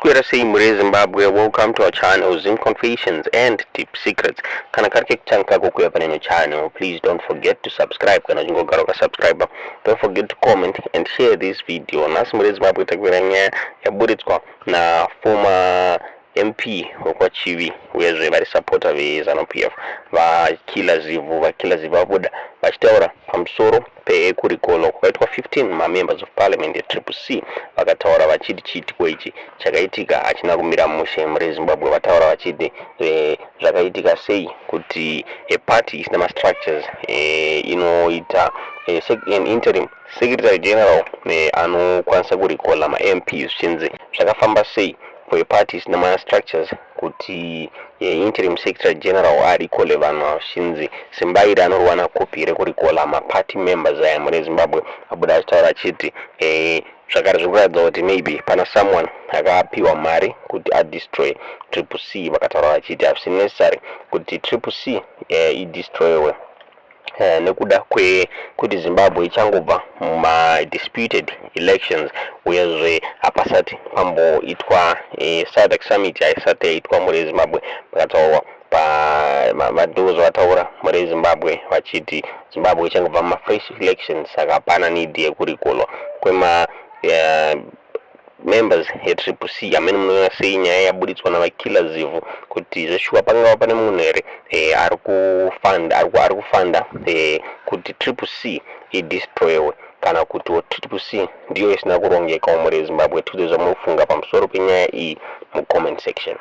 Maswera sei muri Zimbabwe. Welcome to our channel Zim Confessions and Tip Secrets. Kana karike kuchanga kukuya pane channel. Please don't forget to subscribe. Kana jingogara ka subscribe. Don't forget to comment and share this video. Nasi muri Zimbabwe takwiranya yaburitswa na former MP wokwachivi wezve vari supporter veZANU-PF vakila zivu vabuda vachitaura pamusoro pekurikolo kwakaitwa 15 mamembers of parliament CCC vakataura vachiti chiitiko ichi chakaitika hachina kumira mushe muri Zimbabwe. Vataura vachiti zvakaitika sei kuti party isina mastructures inoita an interim secretary general anokwanisa kurikola maMPs chinzi zvakafamba sei for a party isina structures kuti interim secretary general arikole vanhu vashinzi simbairi anorwana kopi rekurikola maparty members aya muri Zimbabwe. Abuda achitaura achiti zvakare zvikuratidza kuti maybe pana someone akapiwa mari kuti adestroy CCC. Vakataura vachiti hazvisi necessary kuti CCC idestroywe nekuda kwekuti Zimbabwe ichangobva disputed elections uyezve hapasati pamboitwa SADC summit haisati yaitwa muri Zimbabwe. Vakataurwa vandozo vataura muri Zimbabwe vachiti Zimbabwe ichangobva fresh elections saka hapana need yekurikolwa kwema members CCC amene munoona sei nyaya yaburitswa navakila zivu kuti zveshuwa pangava pane munhu here ari kufanda kuti CCC idestroywe kana kuti CCC ndiyo isina kurongekawo muri Zimbabwe. Tudze zvamunofunga pamusoro penyaya iyi mucomment section.